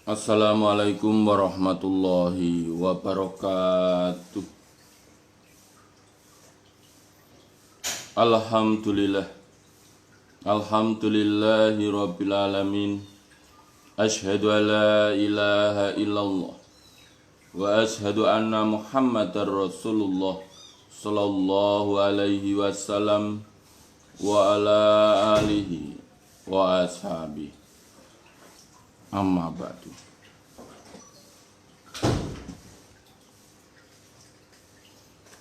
Assalamualaikum warahmatullahi wabarakatuh. Alhamdulillah. Alhamdulillahi rabbil alamin. Asyhadu an la ilaha illallah wa asyhadu anna Muhammadar Rasulullah sallallahu alaihi wasallam wa ala alihi wa ashabihi. Amma ba'du.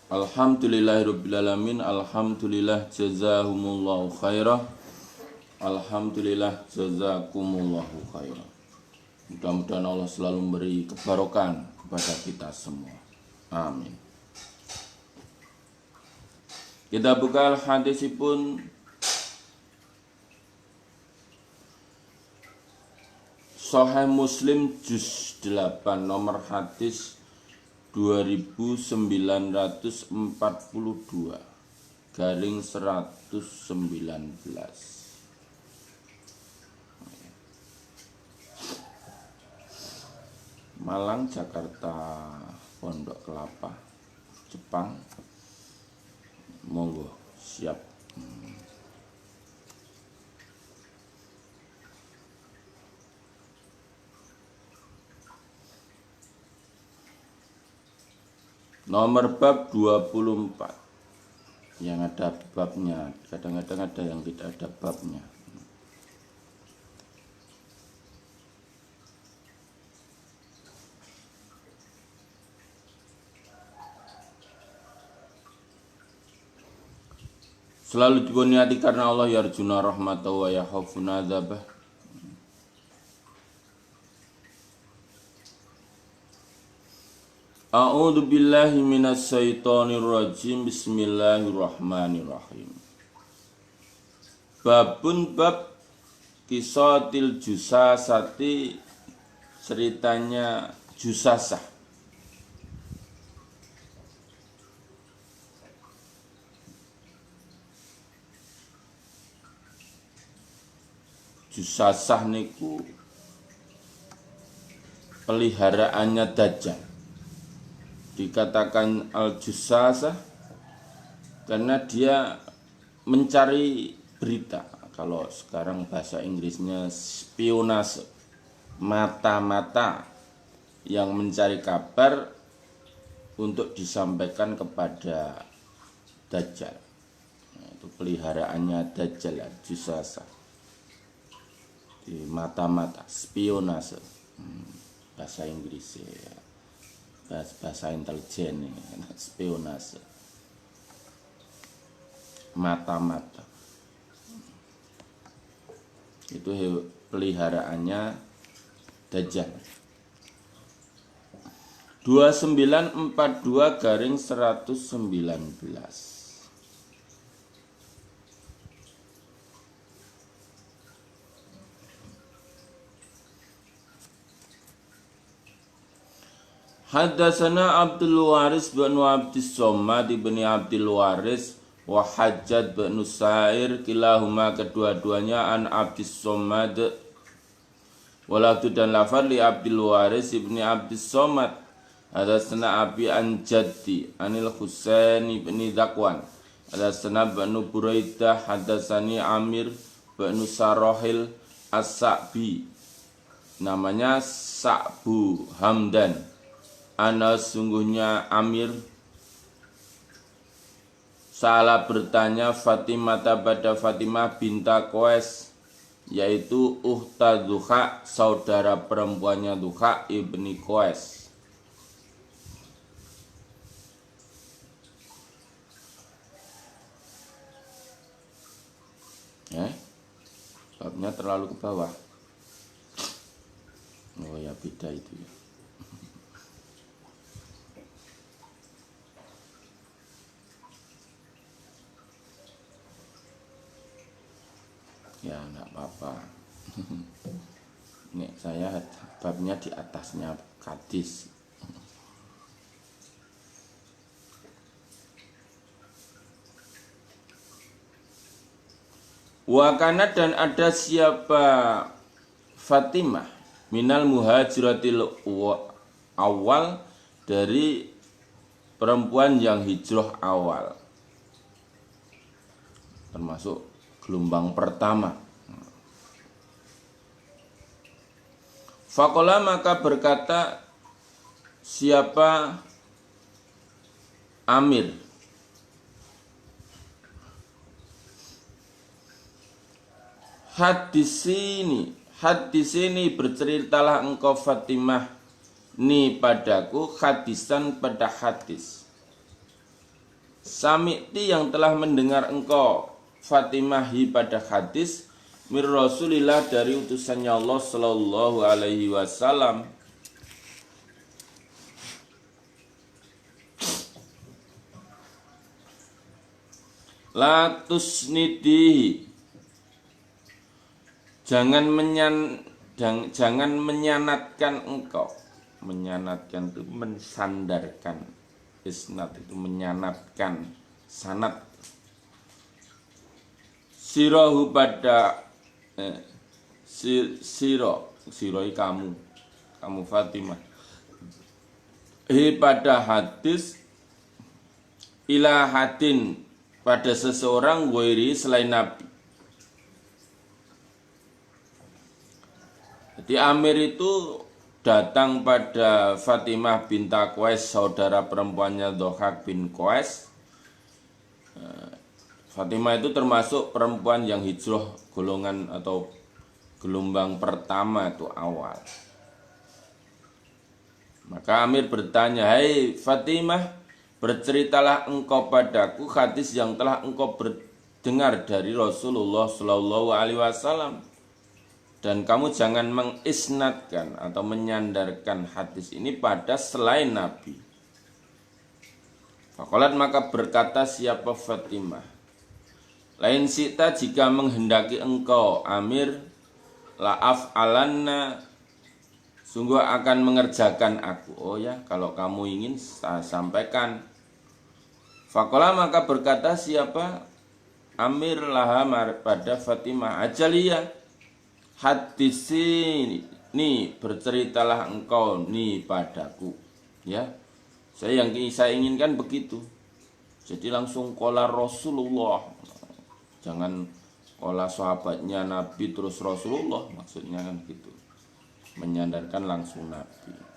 Alhamdulillahirabbil alhamdulillah jazahumullahu khairah. Alhamdulillah jazakumullahu khairah. Mudah-mudahan Allah selalu memberi kebarokan kepada kita semua. Amin. Kita buka hadisipun Sahih Muslim juz 8 nomor hadis 2942 garing 119. Malang, Jakarta, Pondok Kelapa, Jepang. Monggo siap. Nomor bab 24 yang ada babnya, kadang-kadang ada yang tidak ada babnya. Selalu dibunyati karena Allah yarjuna rahmatahu wa yakhafuna adzabah. A'udzu billahi minas syaitonir rajim. Bismillahirrahmanirrahim. Babun bab kisatil jusasati, ceritanya jusasah. Jusasah niku peliharaannya Dajjal. Dikatakan al-jusasah karena dia mencari berita. Kalau sekarang bahasa Inggrisnya spionase, mata-mata yang mencari kabar untuk disampaikan kepada Dajjal. Nah, itu peliharaannya Dajjal, jusasah. Di mata-mata, spionase, bahasa Inggris ya. Bahasa intelijen, spionase, mata-mata. Itu peliharaannya Dajjal. 2942 garing 119. Haddatsana Abdul Waris bin Abdis Somad bin Abdul Waris wa Hajjaj bin Nusair, kilahuma kedua-duanya an Abdis Somad. Walatu dan lafaz li Abdul Waris bin Abdis Somad. Haddatsana Abi an Jaddi anil Husain bin Zakwan. Haddatsana Banu Buraidah haddatsani Amir bin Sarahil As-Sa'bi. Namanya Sa'bu Hamdan. Ana sungguhnya Amir salah bertanya Fatimah pada Fatimah binta Qais, yaitu Ukhta Duha, saudara perempuannya Duha ibni Qais. Babnya terlalu ke bawah. Oh ya, beda itu ya. Ya enggak apa-apa. Nih saya babnya di atasnya hadis. Wakana dan ada siapa Fatimah minal muhajiratil awal, dari perempuan yang hijrah awal, termasuk gelombang pertama. Faqala, maka berkata siapa Amir, hadis ini berceritalah engkau Fatimah ni padaku hadisan pada hadis. Sami'ti yang telah mendengar engkau Fatimah hi pada hadis mir Rasulillah dari utusannya Allah sallallahu alaihi wasallam. La tusnidihi, jangan menyanatkan engkau. Menyanatkan itu mensandarkan. Isnad itu menyanatkan. Sanad. Sirohu pada siroi kamu Fatimah. Pada hadis ila hadin, pada seseorang wairi selain Nabi. Jadi Amir itu datang pada Fatimah binta Qais, saudara perempuannya Dhahak bin Qais. Fatimah itu termasuk perempuan yang hijrah golongan atau gelombang pertama itu awal. Maka Amir bertanya, "Hai Fatimah, berceritalah engkau padaku hadis yang telah engkau dengar dari Rasulullah Shallallahu Alaihi Wasallam, dan kamu jangan mengisnadkan atau menyandarkan hadis ini pada selain Nabi." Faqalat, maka berkata siapa Fatimah, "Lain sita, jika menghendaki engkau Amir, la'af alanna, sungguh akan mengerjakan aku." Oh ya, kalau kamu ingin saya sampaikan. Faqala, maka berkata siapa Amir laha pada Fatimah, "Ajaliyah, hadis ini berceritalah engkau ni padaku." Ya, saya inginkan begitu. Jadi langsung qala Rasulullah, jangan qala sahabatnya Nabi terus Rasulullah, maksudnya kan gitu, menyandarkan langsung Nabi.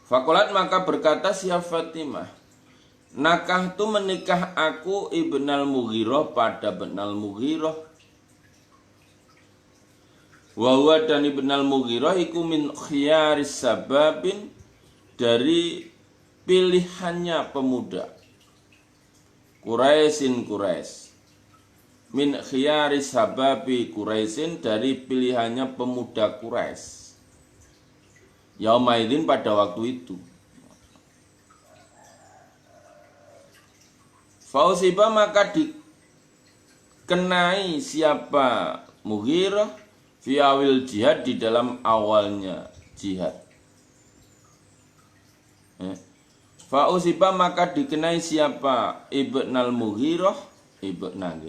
Fakulat, maka berkata siapa Fatimah, "Nakah tu menikah aku Ibnal Mughirah pada Ibnal Mughirah. Wa dan Ibnal Mughirah iku min khiyaris sababin, dari pilihannya pemuda. Quraisyin Quraisy, min khiyaris sababi Quraisyin, dari pilihannya pemuda Quraisy. Yaumaidin, pada waktu itu. Fausiba, maka dikenai siapa Mughirah fi awil jihad, di dalam awalnya jihad. Fausiba, maka dikenai siapa Ibnal Mughirah,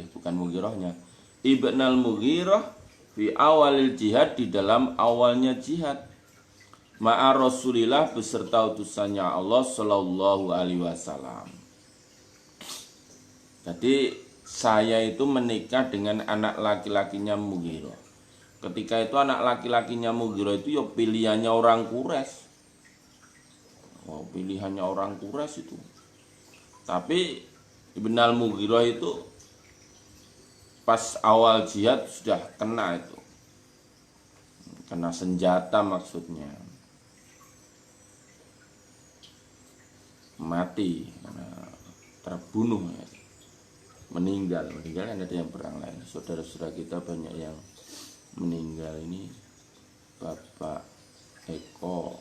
bukan Mughirahnya, Ibnal Mughirah fi awalil jihad, di dalam awalnya jihad. Ma'a Rasulillah, beserta utusannya Allah Sallallahu Alaihi Wasallam. Jadi saya itu menikah dengan anak laki-lakinya Mughirah. Ketika itu anak laki-lakinya Mughirah itu ya pilihannya orang Quraisy. Oh, pilihannya orang Quraisy itu. Tapi Ibnal Mughirah itu pas awal jihad sudah kena itu. Kena senjata, maksudnya mati, terbunuh, meninggal kan ada yang perang lain. Saudara-saudara kita banyak yang meninggal ini. Bapak Eko,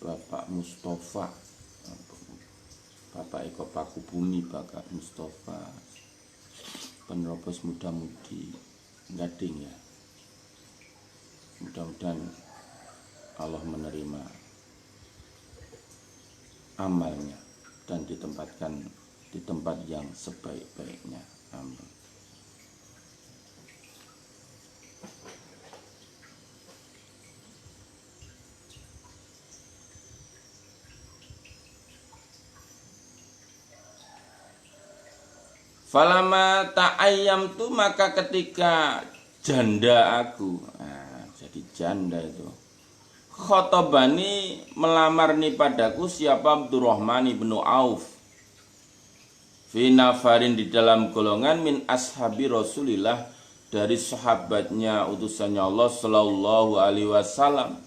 Bapak Mustafa, Bapak Eko Pakubumi, Bapak Mustafa, penerobos muda-mudi Gading ya. Mudah-mudahan Allah menerima amalnya dan ditempatkan di tempat yang sebaik-baiknya. Amin. Falama ta'ayyam tu, maka ketika janda aku, jadi janda itu, khotobani melamar nih padaku siapa Abdurrahman ibnu Auf, fi nafarin di dalam golongan min ashabi Rasulillah, dari sahabatnya utusannya Allah sallallahu alaihi wasallam.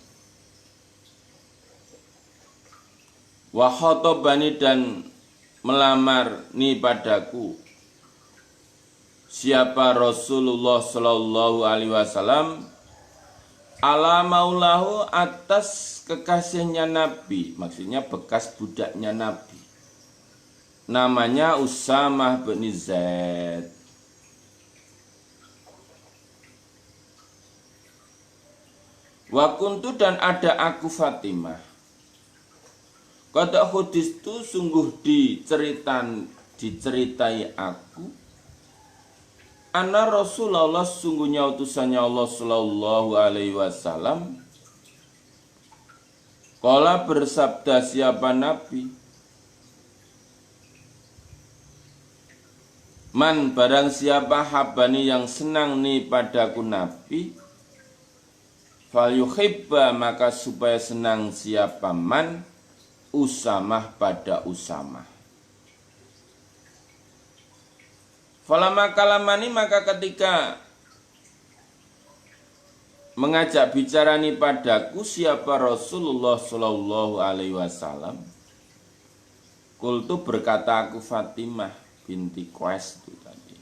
Wa khotobani dan melamar nih padaku siapa Rasulullah sallallahu alaihi wasallam ala maulahu, atas kekasihnya Nabi, maksudnya bekas budaknya Nabi, namanya Usamah bin Zaid. Wa kuntu, dan ada aku Fatimah, qad hudistu, sungguh diceritai aku, anna Rasulullah, sungguhnya utusannya Allah sallallahu alaihi wasallam, qala bersabda siapa Nabi, man barang siapa habani yang senang nih padaku Nabi, fal yuhibba, maka supaya senang siapa man Usamah pada Usamah. Falama kalamani, maka ketika mengajak bicara nih padaku siapa Rasulullah sallallahu alaihi wasallam, kultu, berkata aku Fatimah binti Qais itu tadi,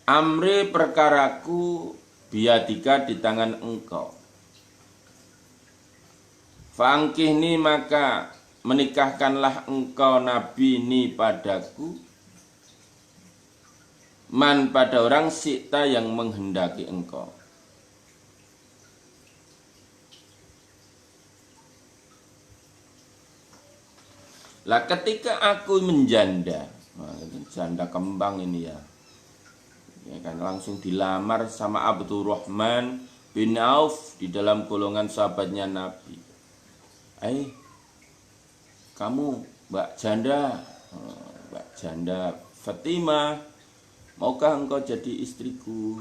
amri, perkaraku, biadika, di tangan engkau, fangkihni, maka menikahkanlah engkau Nabi ni padaku, man pada orang sita yang menghendaki engkau. Lah ketika aku menjanda, janda kembang ini ya kan, langsung dilamar sama Abdurrahman bin Auf di dalam golongan sahabatnya Nabi. Kamu Mbak Janda Fatimah, maukah engkau jadi istriku?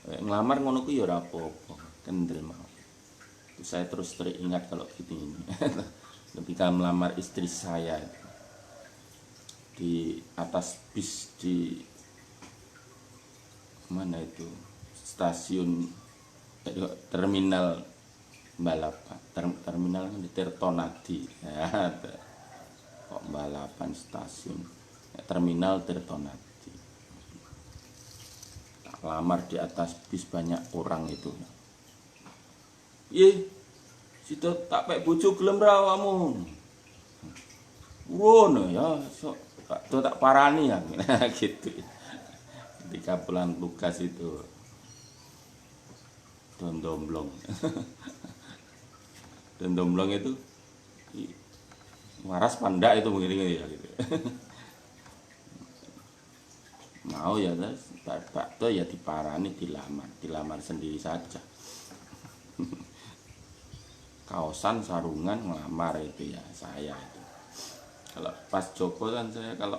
Ngelamar ngono ku ya ora apa-apa, kendel mau. Itu saya terus teringat kalau gitu ini. Ketika melamar istri saya di atas bis di mana itu, stasiun terminal balapan, terminal di Tirtonadi ya, kok balapan stasiun, terminal Tirtonadi. Lamar di atas bis banyak orang itu. Situ tak pek bojo gelem ra awakmu. Wono ya, sok tak parani ya. Gitu. Ketika pulang tugas itu domblong. Domblong itu waras pandak itu begini ya gitu. Mau ya Pak tuh ya diparani, dilamar sendiri saja. Kaosan sarungan ngelamar itu ya saya itu. Kalau pas Joko kan saya kalau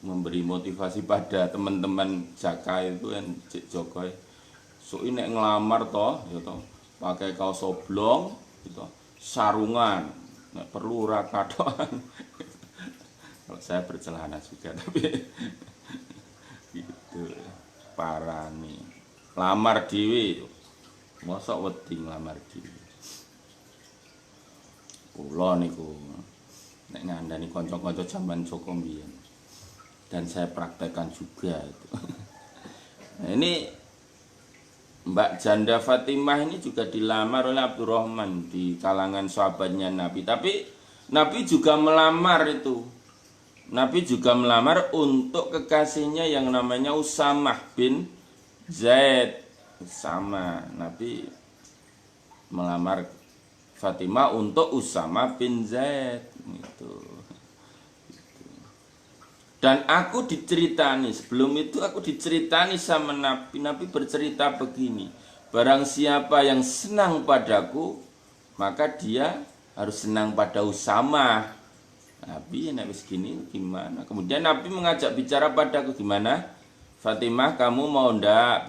memberi motivasi pada teman-teman Jaka itu kan Cik Joko, so ini ngelamar toh, ya toh pakai kaos oblong, gitu, sarungan, nggak perlu rakadoan. Kalau saya bercelana juga tapi gitu parani lamar dhewe, mosok wedi nglamar dhewe. Kula niku nek ngandani kanca-kanca jaman Joko mbiyen dan saya praktekkan juga itu. Nah, ini Mbak Janda Fatimah ini juga dilamar oleh Abdurrahman di kalangan sahabatnya Nabi, tapi Nabi juga melamar itu. Nabi juga melamar untuk kekasihnya yang namanya Usamah bin Zaid. Sama Nabi melamar Fatimah untuk Usamah bin Zaid gitu. Dan aku diceritani, sebelum itu aku diceritani sama Nabi. Nabi bercerita begini, barang siapa yang senang padaku, maka dia harus senang pada Usamah. Nabi nek wis gini gimana? Kemudian Nabi mengajak bicara padaku, gimana? Fatimah, kamu mau ndak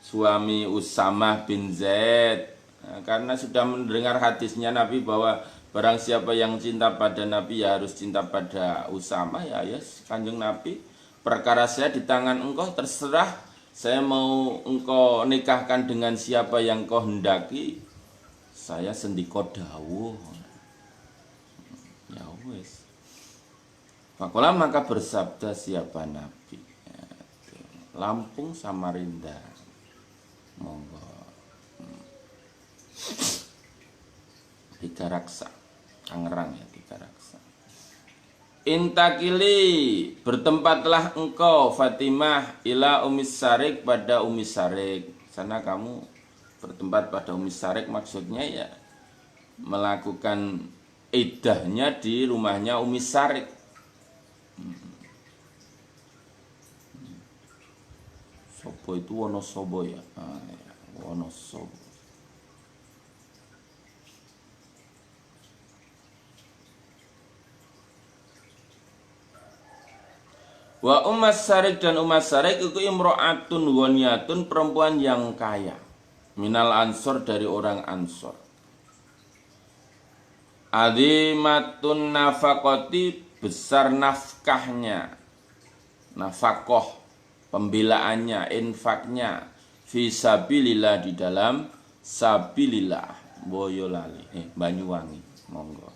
bersuami Usamah bin Zaid? Nah, karena sudah mendengar hadisnya Nabi bahwa barang siapa yang cinta pada Nabi ya harus cinta pada Usamah, ya yes, Kanjeng Nabi, perkara saya di tangan engkau, terserah, saya mau engkau nikahkan dengan siapa yang kau hendaki, saya sendiko dawuh. Ya wes. Fakola maka bersabda siapa Nabi, ya, Lampung Samarinda, monggo. Tiga Raksa, Tangerang ya, Tiga Raksa. Intakili, bertempatlah engkau Fatimah ila Umis Sarik, pada Umis Sarik. Sana kamu bertempat pada Umis Sarik, maksudnya ya melakukan iddahnya di rumahnya Umis Sarik. Sobo itu Wonosobo ya, ya Wonosobo. Wa Ummas Sarik, dan Ummas Sarik itu imro'atun ghaniyatun, perempuan yang kaya, minal ansor, dari orang ansor. Azimatun nafakoti, besar nafkahnya, nafakoh, pembelaannya, infaknya, fisabilillah, di dalam sabilillah. Boyolali, Banyuwangi, monggo.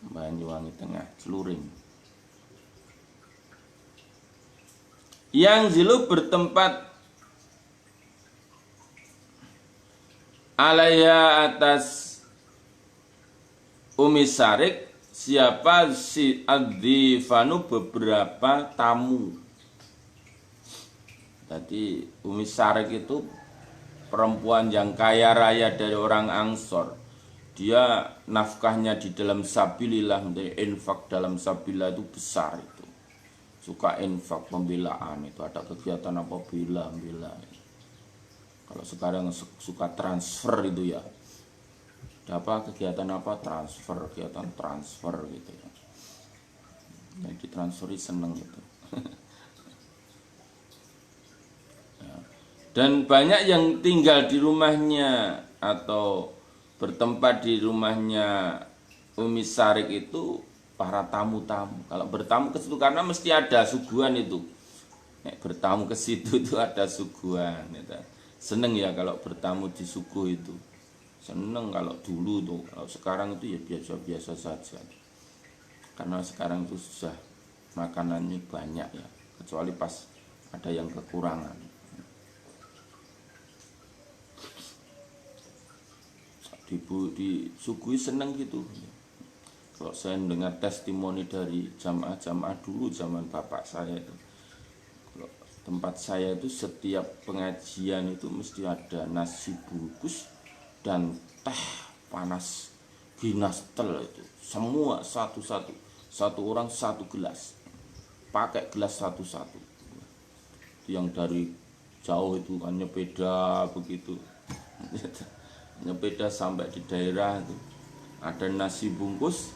Banyuwangi Tengah, Celuring. Yang zilu bertempat alaiha, atas Umi Sarik, siapa? Si adzifanu, beberapa tamu. Jadi Umi Sarik itu perempuan yang kaya raya dari orang Ansor. Dia nafkahnya di dalam sabilillah, menjadi infak dalam sabilillah itu besar itu. Suka infak, pembelaan itu, ada kegiatan apa bela. Kalau sekarang suka transfer itu ya. Apa kegiatan apa, transfer, kegiatan transfer gitu ya. Jadi transferi seneng gitu. Ya. Dan banyak yang tinggal di rumahnya atau bertempat di rumahnya Umi Sarik itu para tamu-tamu. Kalau bertamu ke situ karena mesti ada suguhan itu. Bertamu ke situ itu ada suguhan gitu. Seneng ya kalau bertamu di suguh itu. Seneng kalau dulu tuh, kalau sekarang itu ya biasa-biasa saja. Karena sekarang itu sudah makanannya banyak ya, kecuali pas ada yang kekurangan. Disuguhi seneng gitu. Kalau saya mendengar testimoni dari jamaah-jamaah dulu zaman bapak saya itu, kalau tempat saya itu setiap pengajian itu mesti ada nasi bungkus dan teh panas ginas tel itu, semua satu orang satu gelas, pakai gelas satu-satu. Yang dari jauh itu kan nyepeda begitu, nyepeda sampai di daerah itu ada nasi bungkus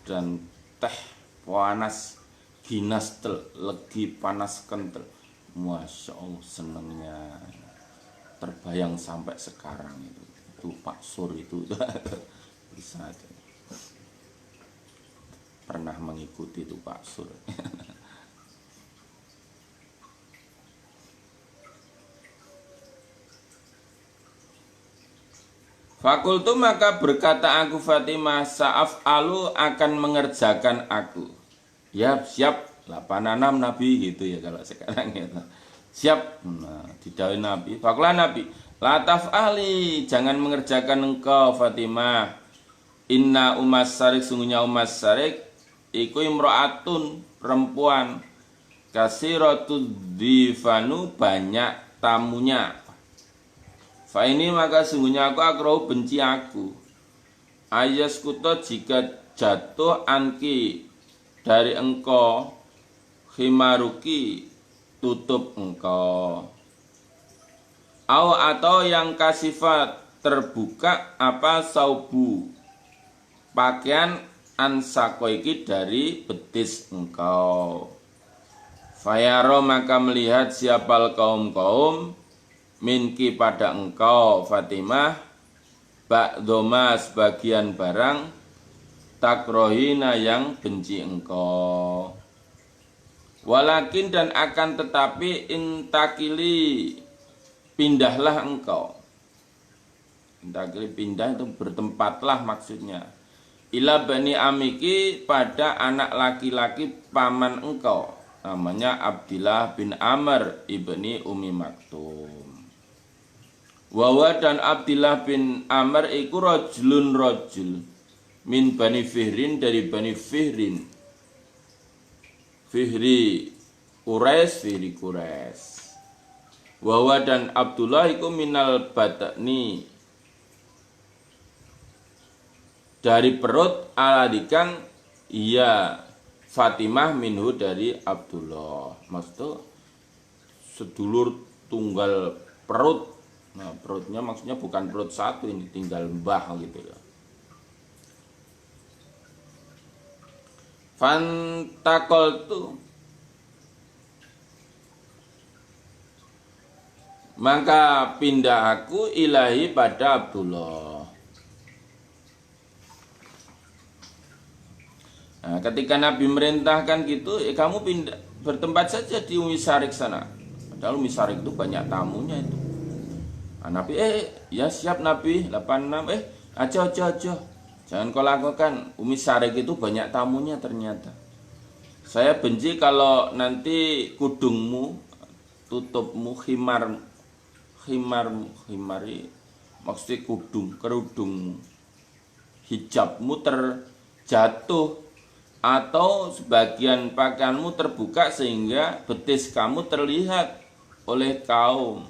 dan teh panas ginas tel, legi panas kental. Masya Allah, senengnya terbayang sampai sekarang itu Pak Sur itu bisa aja. Pernah mengikuti itu Pak Sur. Fakultu, maka berkata aku Fatimah, sa'af alu, akan mengerjakan aku. Ya siap, 86 Nabi gitu ya kalau sekarang gitu. Siap, nah, didawai Nabi. Fakulah Nabi, lataf ahli, jangan mengerjakan engkau Fatimah. Inna Ummas Sarik, sungguhnya Ummas Sarik iku imro'atun, perempuan, kasiratud difanu, banyak tamunya. Fa ini, maka sungguhnya aku akrahu, benci aku. Ayas kuto, jika jatuh anki, dari engkau, khimaruki, tutup engkau. Atau yang kasifat, terbuka apa saubu, pakaian ansakoiki dari betis engkau. Fayaro maka melihat siapal kaum-kaum minki pada engkau Fatimah ba'doma sebagian barang takrohina yang benci engkau. Walakin dan akan tetapi intakili pindahlah engkau. Intakili pindah itu bertempatlah maksudnya. Ila bani amiki pada anak laki-laki paman engkau. Namanya Abdillah bin Amr ibni Umi Maktum. Wawa dan Abdillah bin Amr iku rajulun rajul min bani Fihrin dari bani Fihrin. Fihri Quraisy. Wawa dan Abdullah iku minal batni dari perut aladikang iya Fatimah minhu dari Abdullah. Maksudnya sedulur tunggal perut. Nah perutnya maksudnya bukan perut satu, ini tinggal mbah gitu ya. Fantakoltu maka pindah aku ilahi pada Abdullah. Nah, ketika Nabi merintahkan gitu, kamu pindah bertempat saja di Umi Sarik sana. Padahal Umi Sarik itu banyak tamunya itu. Nah, Nabi ya siap Nabi 86 aja. Jangan kau lakukan. Umi Sarik itu banyak tamunya ternyata. Saya benci kalau nanti kudungmu, tutupmu, himari maksudnya kerudungmu, hijabmu terjatuh atau sebagian pakaianmu terbuka sehingga betis kamu terlihat oleh kaum.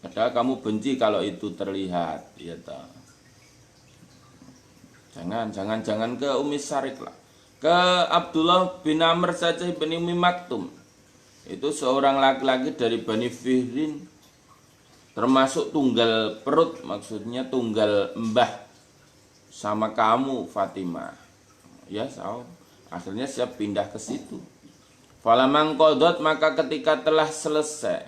Padahal kamu benci kalau itu terlihat, ya toh. Jangan ke Umi Sarik lah. Ke Abdullah bin Amr saja bin Umi Maktum. Itu seorang laki-laki dari Bani Fihrin, termasuk tunggal perut, maksudnya tunggal mbah sama kamu Fatimah. Ya, akhirnya siap pindah ke situ. Falamang qodot maka ketika telah selesai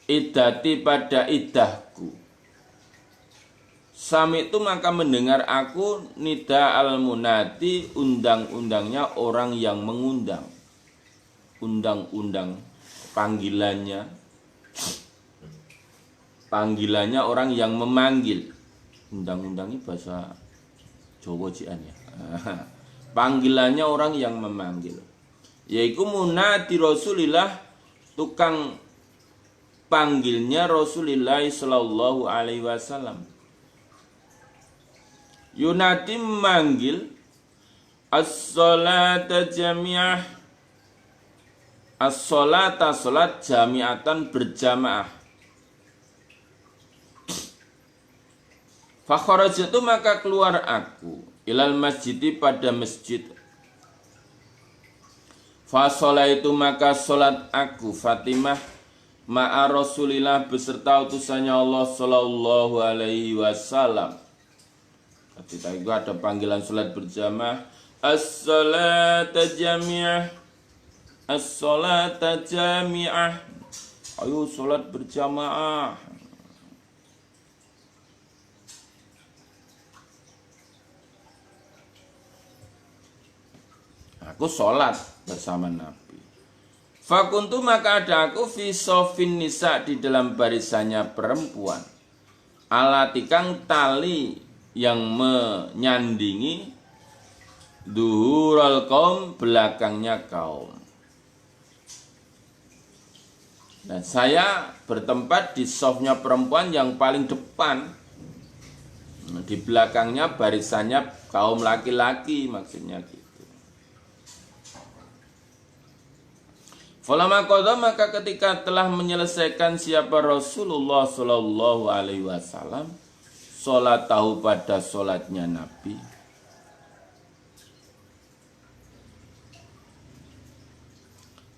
iddati pada iddahku. Sami itu maka mendengar aku nida al-munati undang-undangnya orang yang mengundang. Undang-undang panggilannya orang yang memanggil. Undang-undangnya bahasa Jawa jian ya. Panggilannya orang yang memanggil. Yaitu munadi Rasulillah, tukang panggilnya Rasulullah sallallahu alaihi wasallam. Yunadi memanggil as-salata jami'ah. As-salata salat jami'atan berjamaah. Fakharajatu maka keluar aku ilal masjidi pada masjid. Fasolah itu maka solat aku Fatimah ma'a Rasulillah beserta utusannya Allah sallallahu alaihi wasallam. Ketika itu ada panggilan solat berjamaah, as-salata jami'ah, as-salata jami'ah. Ayo solat berjamaah. Aku sholat bersama Nabi. Fakuntu maka ada aku fi sofin nisa di dalam barisannya perempuan. Alatikang tali yang menyandingi duhurul kaum belakangnya kaum. Dan saya bertempat di sofnya perempuan yang paling depan. Di belakangnya barisannya kaum laki-laki maksudnya gitu. Falamma qadha maka ketika telah menyelesaikan siapa Rasulullah sallallahu alaihi wasallam salat tahu pada salatnya Nabi,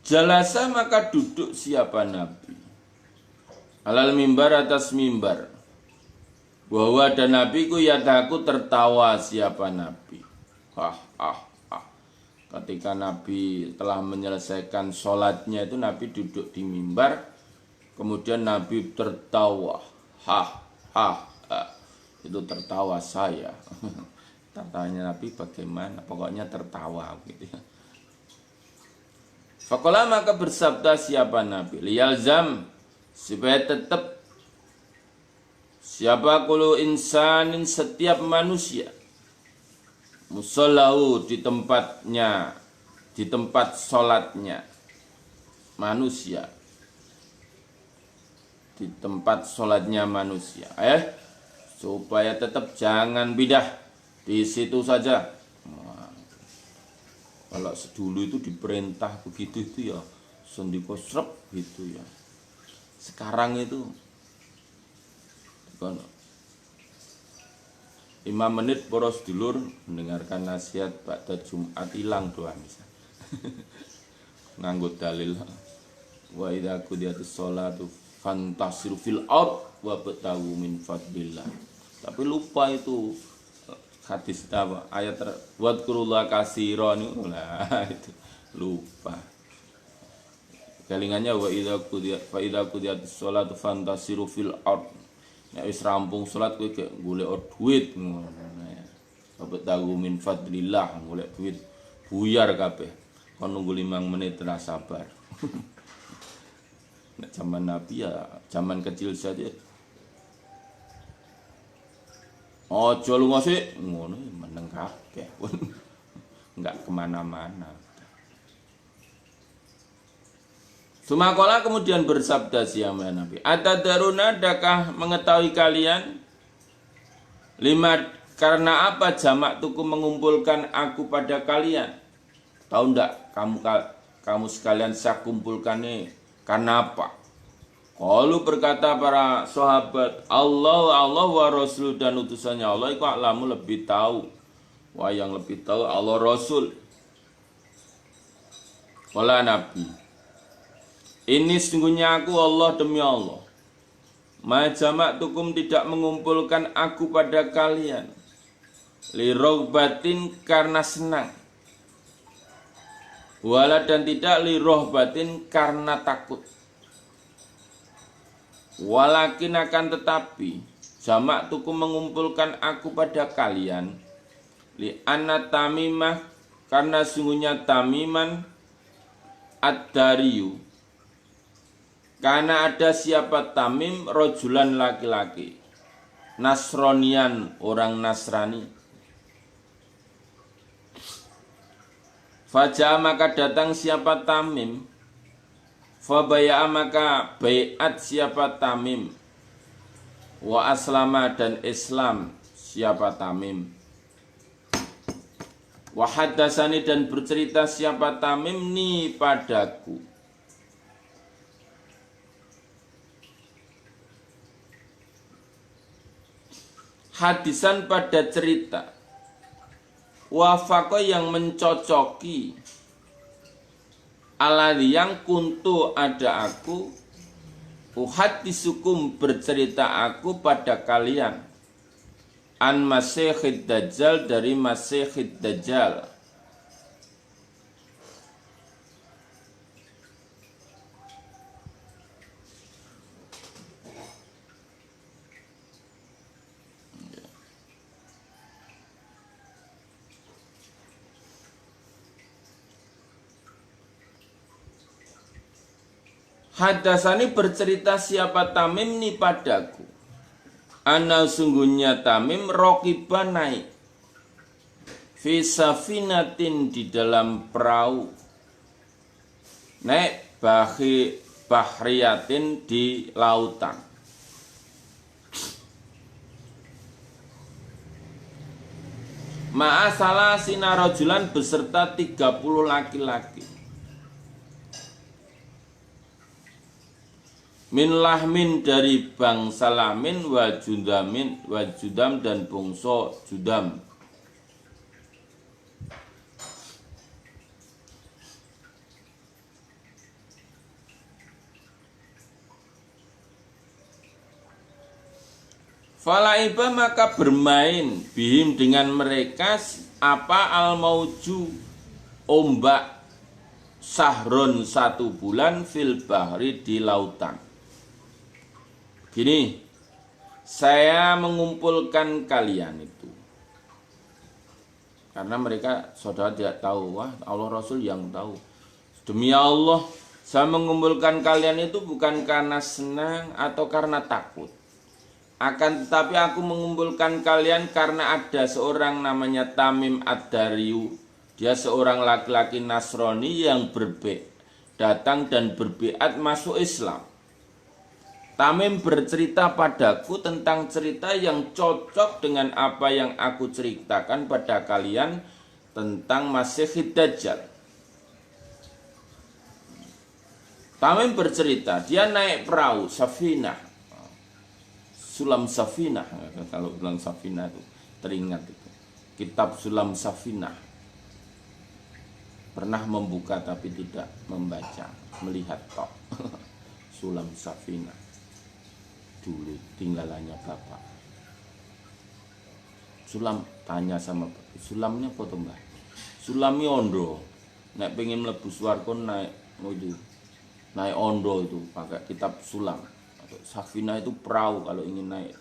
jalasa maka duduk siapa Nabi alal mimbar atas mimbar. Bahwa dan Nabi ku yadaku tertawa siapa Nabi. Hah, ah, ah. Ketika Nabi telah menyelesaikan sholatnya itu Nabi duduk di mimbar. Kemudian Nabi tertawa. Hah, hah, ah. Itu tertawa saya. Tertawanya Nabi bagaimana? Pokoknya tertawa gitu ya. Faqala maka bersabda siapa Nabi. Liyalzam supaya tetap siapa kulu insanin setiap manusia musallahu di tempatnya, di tempat sholatnya manusia, di tempat sholatnya manusia, supaya tetap jangan pindah di situ saja. Wah, kalau dulu itu diperintah begitu itu ya sendiko srep gitu ya. Sekarang itu 5 menit poros dulur mendengarkan nasihat pada Jumat hilang doa misal. Nganggo dalil wa idza qudiyatis sholatu fantasiru fil ard wa batawu min fadlillah. Tapi lupa itu hadis apa ayat wadkurullah katsiran itu lupa. Kelingannya wa idza qudiyatis sholatu fantasiru fil ard. Nek wis rampung salat kowe gek golek duit ngono ya. Bapak tahu min fadlillah golek duit buyar kabeh. Kon nunggu 5 menit ra sabar. Nek zaman Nabi ya zaman kecil saja. Ojo lunga sik ngono meneng kabeh. Enggak kemana-mana. Sumakola kemudian bersabda siapa Nabi. Atadaruna adakah mengetahui kalian lima karena apa jamak tuku mengumpulkan aku pada kalian? Tahu ndak kamu sekalian saya kumpulkan nih karena apa? Kalau berkata para sahabat Allah wa Rasul dan utusannya Allah itu alamu lebih tahu. Wah yang lebih tahu Allah Rasul. Wala Nabi. Ini sesungguhnya aku Allah demi Allah. Majamak tukum tidak mengumpulkan aku pada kalian. Lirohbatin karena senang. Wala dan tidak lirohbatin karena takut. Walakin akan tetapi jamak tukum mengumpulkan aku pada kalian. Li anna tamimah karena sungguhnya tamiman ad-dariyu. Karena ada siapa Tamim rojulan laki-laki Nasronian orang Nasrani. Fajah maka datang siapa Tamim. Fabaya maka bayat siapa Tamim. Wa aslama dan Islam siapa Tamim. Wa haddasani dan bercerita siapa Tamim ni padaku. Hadisan pada cerita wafako yang mencocoki alladzi yang kuntu ada aku uhadisukum bercerita aku pada kalian an Masihid Dajjal dari Masihid Dajjal. Hadasani bercerita siapa Tamim ni padaku. Ana sungguhnya Tamim rokiba naik. Fisafinatin di dalam perahu. Naik bahriyatin di lautan. Ma'asalah sinarojulan beserta 30 laki-laki. Min lahmin dari bangsa lamin wa judam dan bangsa judam. Falaiba maka bermain bihim dengan mereka apa al mauju ombak sahron 1 bulan fil bahri di lautan. Gini, saya mengumpulkan kalian itu karena mereka saudara tidak tahu, wah Allah Rasul yang tahu. Demi Allah, saya mengumpulkan kalian itu bukan karena senang atau karena takut. Akan tetapi aku mengumpulkan kalian karena ada seorang namanya Tamim Ad-Dariyu. Dia seorang laki-laki Nasrani yang datang dan berbiat masuk Islam. Tamim bercerita padaku tentang cerita yang cocok dengan apa yang aku ceritakan pada kalian tentang Masihid Dajjal. Tamim bercerita, dia naik perahu Safinah. Sulam Safinah, kalau bilang Safinah itu teringat itu. Kitab Sulam Safinah. Pernah membuka tapi tidak membaca, melihat tok. Sulam Safinah. Dulu tinggalannya bapak. Sulam tanya sama bapak, sulamnya apa tuh mbak? Sulamnya ondo. Nek pengen mlebu swarga naik ondo itu pakai kitab Sulam. Safinah itu perahu, kalau ingin naik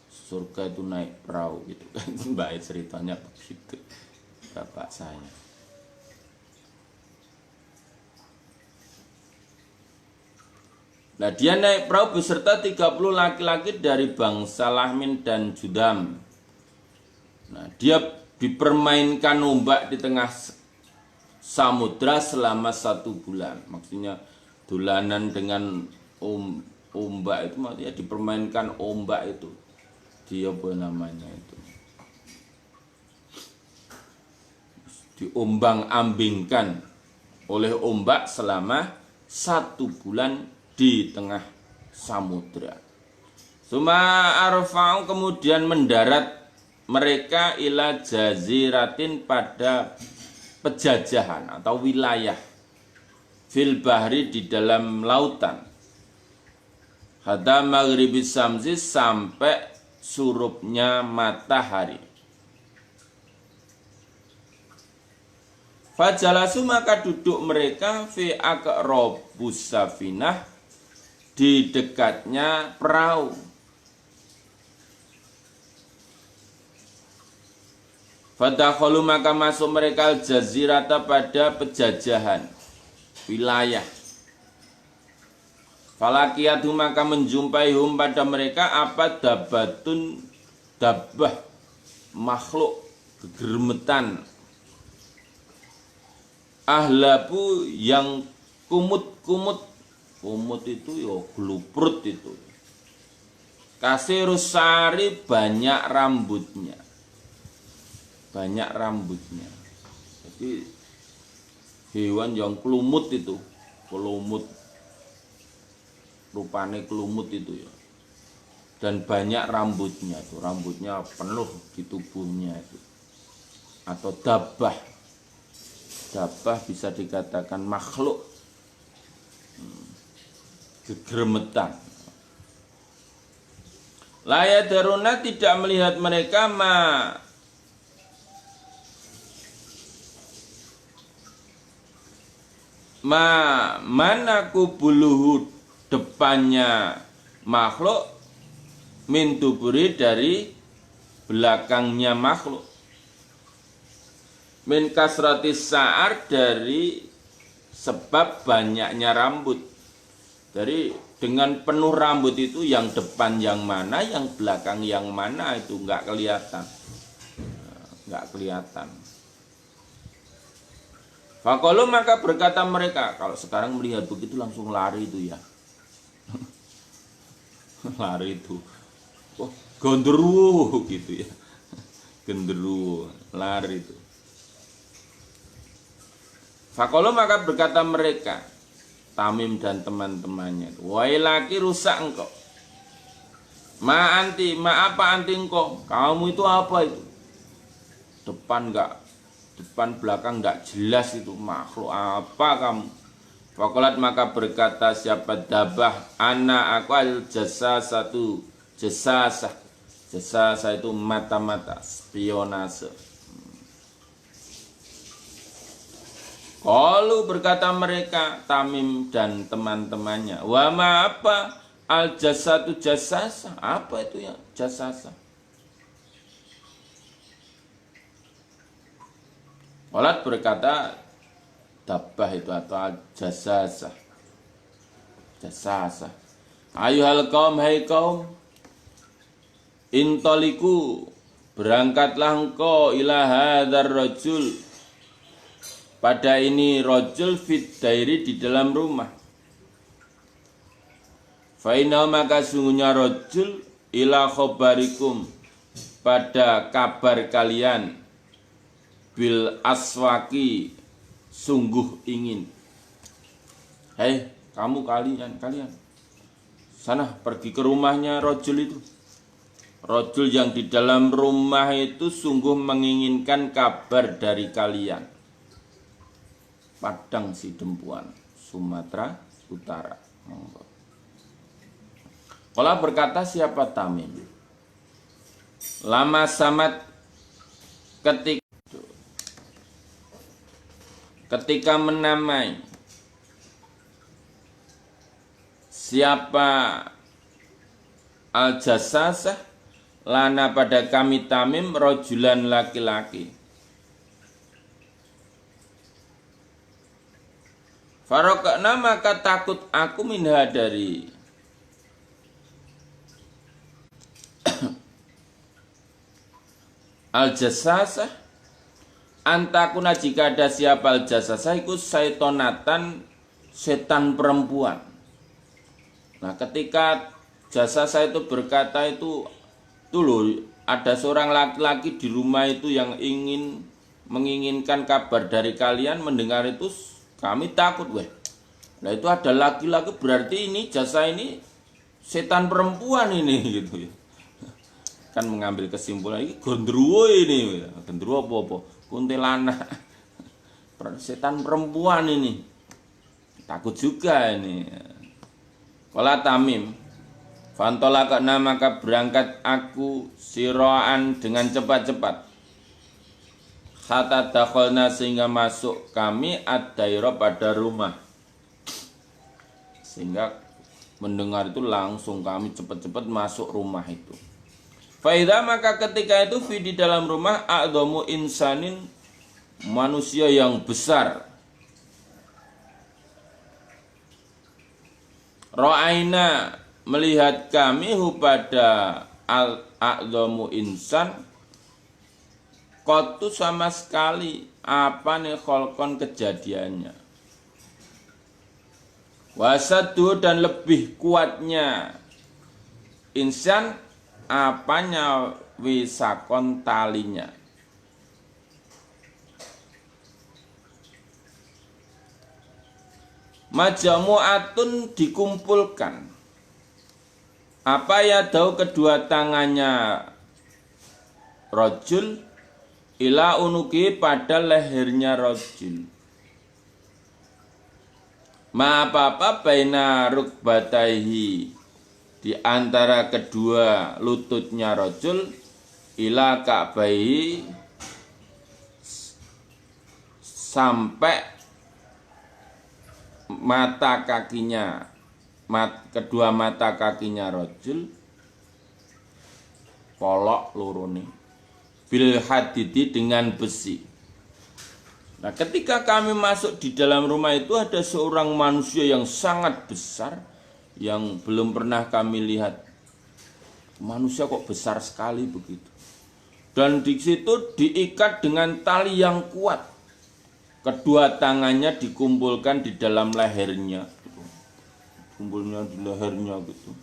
surga itu naik perahu gitu kan. Baik ceritanya begitu bapak saya. Nah dia naik perahu beserta 30 laki-laki dari bangsa Lahmin dan Judam. Nah dia dipermainkan ombak di tengah samudra selama 1 bulan. Maksudnya dolanan dengan ombak itu maksudnya dipermainkan ombak itu. Dia apa namanya itu? Diombang-ambingkan oleh ombak selama 1 bulan di tengah samudra. Suma arfa'u kemudian mendarat mereka ila jaziratin pada pejajahan atau wilayah fil bahri di dalam lautan. Hatta maghribis samsi sampai surupnya matahari. Fajalasu maka duduk mereka fi aqrabus safinah di dekatnya perahu. Fadakhalu maka masuk mereka al-jazirata pada pejajahan wilayah. Falakiyatu maka menjumpai hum pada mereka apa dabatun dabbah makhluk kegermetan ahlabu yang kumut itu ya gluprut itu. Kasirus sari banyak rambutnya. Jadi hewan yang kelumut itu, rupane kelumut itu ya. Dan banyak rambutnya itu, rambutnya penuh di tubuhnya itu. Atau dabbah. Dabbah bisa dikatakan makhluk kegermetan. Laya daruna tidak melihat mereka mana kubuluhu depannya makhluk min duburi dari belakangnya makhluk min kasratis sa'ar dari sebab banyaknya rambut. Dari dengan penuh rambut itu yang depan yang mana, yang belakang yang mana itu nggak kelihatan. Faqalu maka berkata mereka, kalau sekarang melihat begitu langsung lari itu ya. Lari itu. Oh, gondruwo gitu ya. Genderuwo, lari itu. Faqalu maka berkata mereka, Tamim dan teman-temannya, wahai laki rusak engkau. Ma apa anti engkau? Kamu itu apa itu? Depan belakang enggak jelas itu, makhluk apa kamu? Faqalat maka berkata siapa dabah, ana aku al jasasah. Jasasa itu mata-mata, spionase. Qalu berkata mereka, Tamim dan teman-temannya, wa ma apa al jasatu jasasa? Apa itu ya jasasa? Qalat berkata, dabbah itu atau al jasasa. Jasasa. Ayuhal kaum, hai kaum, intoliku, berangkatlah engkau ila hadzal rajul, pada ini rajul fit dairi di dalam rumah. Fainau maka sungguhnya rajul ila khobarikum, pada kabar kalian, bil aswaki, sungguh ingin. Hei kamu kalian sana pergi ke rumahnya rajul itu. Rajul yang di dalam rumah itu sungguh menginginkan kabar dari kalian. Padang Sidempuan, Sumatera Utara. Kala berkata siapa Tamim? Lama samat ketika menamai siapa al-jasasah lana pada kami Tamim rojulan laki-laki. Farokna maka takut aku minha dari al-jasasah, antakuna jika ada siapa al-jasasah iku saitonatan, setan perempuan. Nah ketika jasasah itu berkata itu loh, ada seorang laki-laki di rumah itu yang menginginkan kabar dari kalian, mendengar itu kami takut weh. Nah itu ada laki-laki, berarti ini jasa ini setan perempuan ini gitu ya. Kan mengambil kesimpulan ini gondruwo ini, gondruwo apa-apa, kuntilanak, setan perempuan ini. Takut juga ini. Kala Tamim, fantolakna maka berangkat aku siroan dengan cepat-cepat. Hatta dakhalna sehingga masuk kami ad-daira pada rumah. Sehingga mendengar itu langsung kami cepat-cepat masuk rumah itu. Faidha maka ketika itu di dalam rumah a'dhamu insanin, manusia yang besar. Ra'aina melihat kami pada a'dhamu insan, kotu sama sekali apa nih kholkon kejadiannya. Wasadu dan lebih kuatnya insan apanya wisakon talinya. Majamu'atun dikumpulkan. Apa ya tahu kedua tangannya rajul ila unuki pada lehernya rajul. Ma apa baina rukbataihi di antara kedua lututnya rajul ila ka'baihi sampai mata kakinya, kedua mata kakinya rajul polok lurune bil hadidi dengan besi. Nah ketika kami masuk di dalam rumah itu ada seorang manusia yang sangat besar yang belum pernah kami lihat. Manusia kok besar sekali begitu. Dan di situ diikat dengan tali yang kuat. Kedua tangannya dikumpulkan di dalam lehernya. Kumpulnya di lehernya gitu.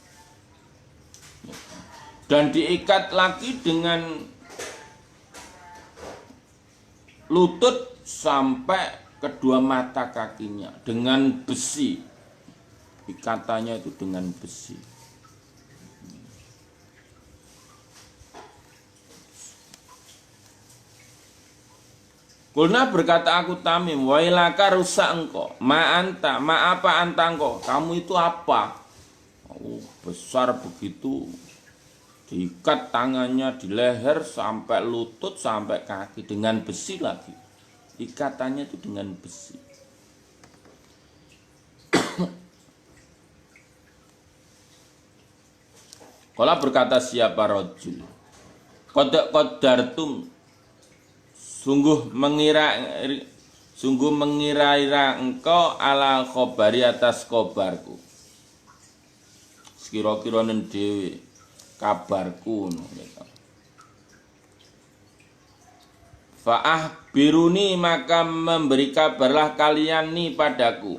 Dan diikat lagi dengan lutut sampai kedua mata kakinya dengan besi. Ikatannya itu dengan besi. Kulna berkata aku Tamim, wailaka rusak engkau, ma apa anta engkau, kamu itu apa? Oh, besar begitu, Diikat tangannya di leher sampai lutut sampai kaki dengan besi lagi. Ikatannya itu dengan besi. Kala berkata siapa rajul, qad qadartum, sungguh mengira-ira engkau ala khobari atas kobarku. Sekira-kira dhewe kabarku gitu. Fa'ahbiruni, maka memberi kabarlah kalian nih padaku.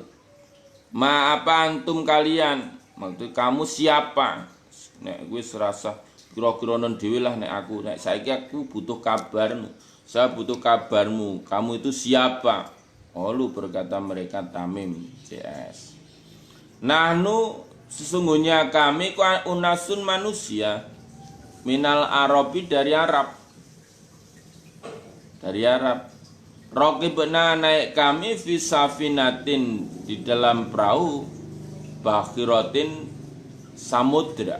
Ma apa antum kalian? Maksud kamu siapa? Nek gue serasa kira-kira dhewe lah nek aku. Nek saiki aku butuh kabarmu. Saya butuh kabarmu. Kamu itu siapa? Lu berkata mereka Tamim CS. Nahnu, sesungguhnya kami unasun manusia, minal Arabi, dari Arab. Dari Arab. Raqibna, naik kami fi safinatin, di dalam perahu bakhiratin, samudra.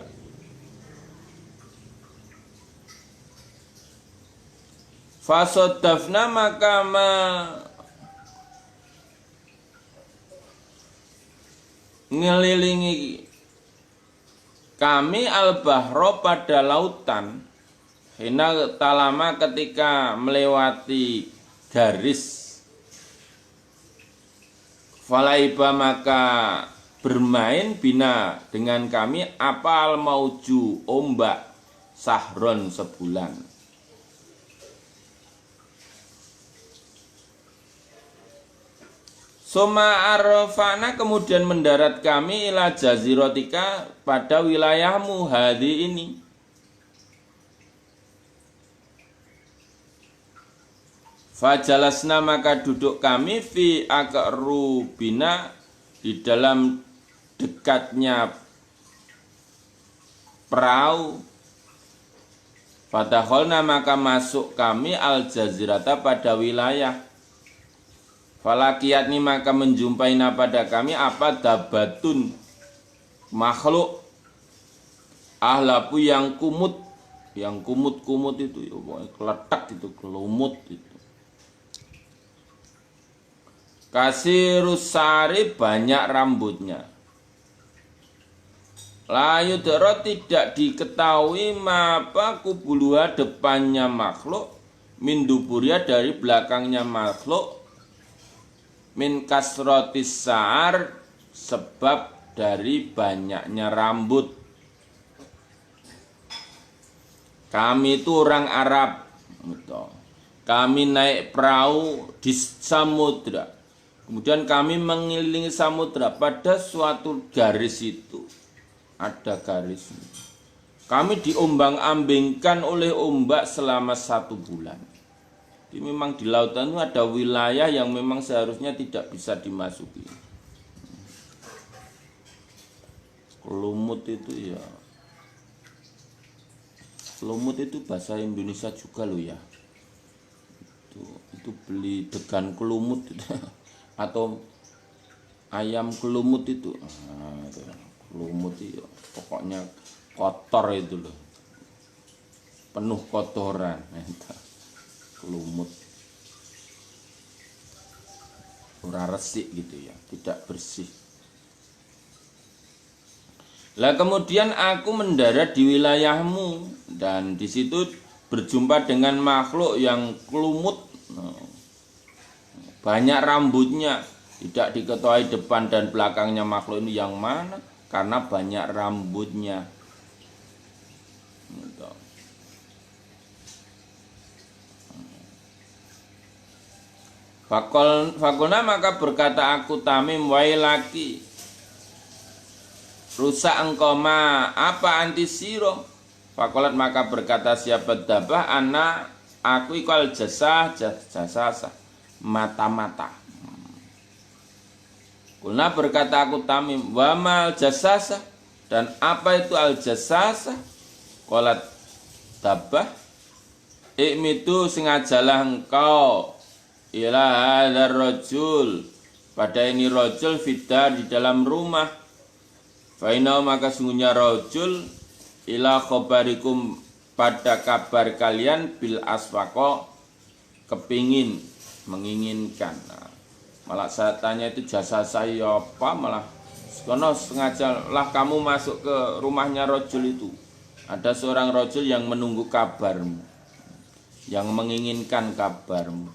Fasodafna, maka ngelilingi kami al-bahro, pada lautan, hina talama, ketika melewati garis. Falaiba, maka bermain bina dengan kami apa al-mauju, ombak, sahron, sebulan. Soma arfana, kemudian mendarat kami ila jazirotika, pada wilayahmu hadi ini. Fajalasna, maka duduk kami fi akrubina, di dalam dekatnya perahu. Fadakholna, maka masuk kami al jazirata, pada wilayah. Falakiyatni, maka menjumpai pada kami apa dabatun, makhluk, ahlapu yang kumut, yang kumut-kumut itu, ya, keletak itu, kelumut itu. Kasirusari, banyak rambutnya. Layu dero, tidak diketahui mapa kubuluha, depannya makhluk, min duburia, dari belakangnya makhluk, min kasrotis sa'ar, sebab dari banyaknya rambut. Kami itu orang Arab, kami naik perahu di samudra, kemudian kami mengelilingi samudra. Pada suatu garis itu ada garis, kami diombang-ambingkan oleh ombak selama 1 bulan. Jadi memang di lautan itu ada wilayah yang memang seharusnya tidak bisa dimasuki. Kelumut itu ya, kelumut itu bahasa Indonesia juga loh ya. Itu beli degan kelumut itu. Atau ayam kelumut itu. Nah, itu kelumut itu pokoknya kotor itu loh, penuh kotoran. Kelumut, ora resik gitu ya, tidak bersih. Lah kemudian aku mendarat di wilayahmu, dan di situ berjumpa dengan makhluk yang kelumut, banyak rambutnya. Tidak diketahui depan dan belakangnya makhluk ini yang mana, karena banyak rambutnya. Fakulna, maka berkata aku Tamim, wailaki, rusak engkau ma, apa anti siro. Fakulat, maka berkata siapa dabah, anak aku ikal jasa, mata-mata. Kulna, berkata aku Tamim, wamal jasasa, dan apa itu al jasasa. Kolat dabah, ikmitu, sengajalah engkau ila hadar rajul, pada ini rajul, fidar, di dalam rumah. Fainau, maka sungguhnya rajul ila khobarikum pada kabar kalian bil asfaqo kepingin menginginkan. Nah, malah saya tanya itu jasa saya apa, malah kono sengaja lah kamu masuk ke rumahnya rojul itu. Ada seorang rojul yang menunggu kabarmu, yang menginginkan kabarmu.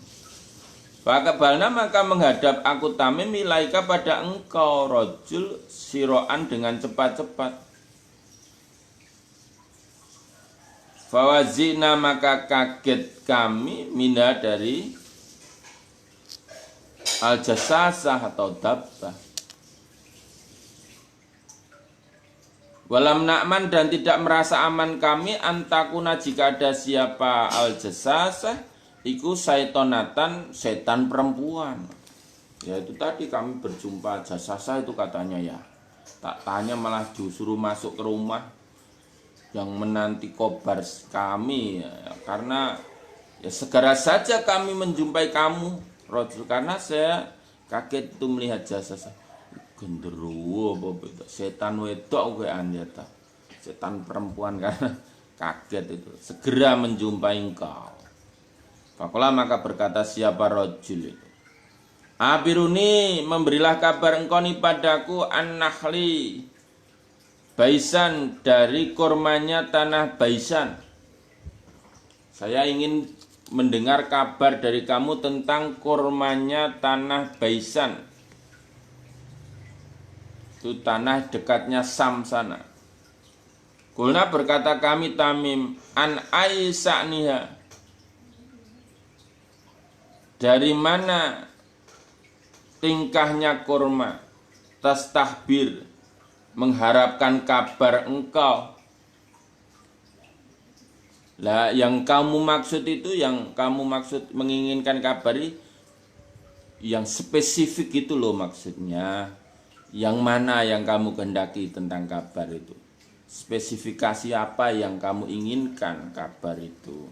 Fakabalna maka menghadap aku Tamim ilaika pada engkau rojul siroan dengan cepat-cepat. Fawazina maka kaget kami mina dari al-jasasah atau dabbah. Walam na'man dan tidak merasa aman kami antakuna jika ada siapa al-jasasah iku syaitonatan setan perempuan. Ya itu tadi kami berjumpa jasasah itu katanya ya. Tak tanya malah justru masuk ke rumah yang menanti kobar kami ya, karena ya segera saja kami menjumpai kamu Rojul, karena saya kaget itu melihat jasasah. Genderuwo apa beda setan wedok kayak anda tak setan perempuan karena kaget itu segera menjumpai engkau. Fakola maka berkata siapa rojul itu, abiruni memberilah kabar engkau nih padaku an-nakhli baisan dari kurmanya tanah baisan. Saya ingin mendengar kabar dari kamu tentang kurmanya tanah baisan. Itu tanah dekatnya Sam sana. Kulna berkata kami Tamim an aisaniha, dari mana tingkahnya kurma, tastahbir mengharapkan kabar engkau. Lah yang kamu maksud itu, yang kamu maksud menginginkan kabari yang spesifik itu loh maksudnya. Yang mana yang kamu kehendaki tentang kabar itu? Spesifikasi apa yang kamu inginkan kabar itu?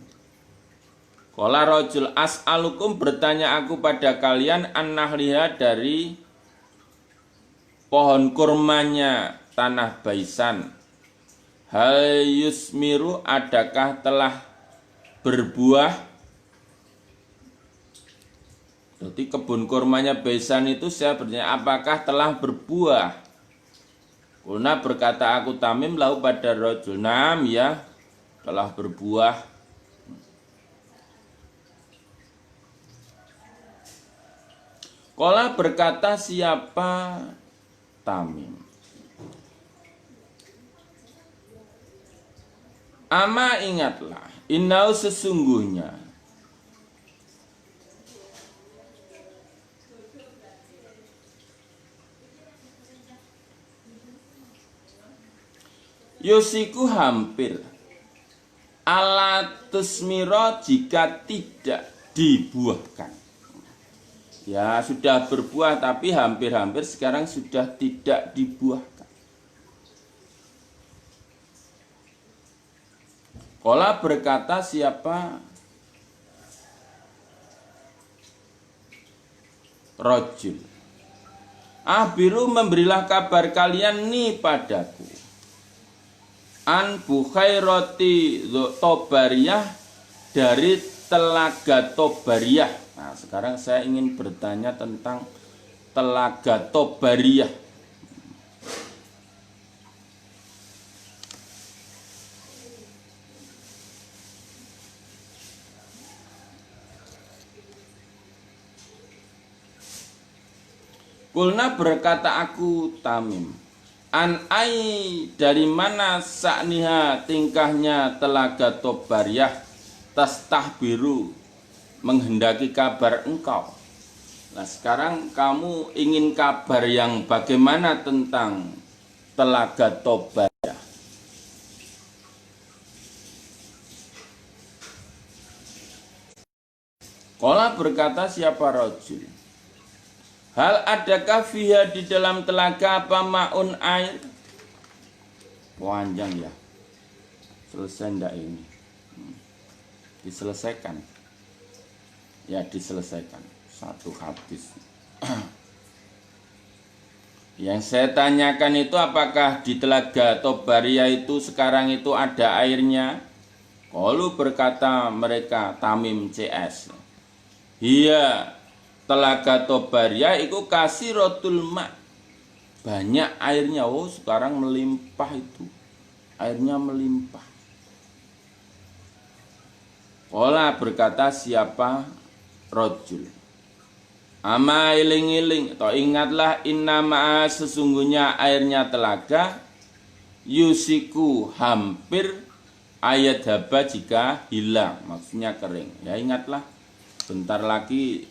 Qala rajul as'alukum bertanya aku pada kalian an-nahliha dari pohon kurmanya tanah baisan. Hal yusmiru adakah telah berbuah? Jadi kebun kurmanya baisan itu saya bertanya apakah telah berbuah? Kulna berkata aku Tamim lahu pada rajul nam ya telah berbuah. Qala berkata siapa Tamim, ama ingatlah innau sesungguhnya Yosiku hampir alatusmiro jika tidak dibuahkan. Ya sudah berbuah tapi hampir-hampir sekarang sudah tidak dibuahkan. Qala berkata siapa rojul, ahbiru memberilah kabar kalian nih padaku an bukhairoti Tobariyah dari telaga Tobariyah. Nah sekarang saya ingin bertanya tentang telaga Tobariyah. Kulna berkata aku Tamim an ai dari mana sakniha tingkahnya telaga Tobariyah tastahbiru menghendaki kabar engkau. Nah sekarang kamu ingin kabar yang bagaimana tentang telaga Tobariyah? Qala berkata siapa rajul, hal adakah fiha di dalam telaga apa ma'un air? Panjang ya. Selesai ndak ini? Diselesaikan. Ya diselesaikan. Satu hadis. Yang saya tanyakan itu apakah di Telaga Tobaria itu sekarang itu ada airnya? Qalu berkata mereka Tamim CS. Iya, Telaga Tobaria itu kasiratul ma. Banyak airnya. Oh, sekarang melimpah itu. Airnya melimpah. Qala berkata siapa? Rajul. Ama iling-iling atau ingatlah innama sesungguhnya airnya telaga yusiku hampir ayat haba jika hilang, maksudnya kering. Ya ingatlah, bentar lagi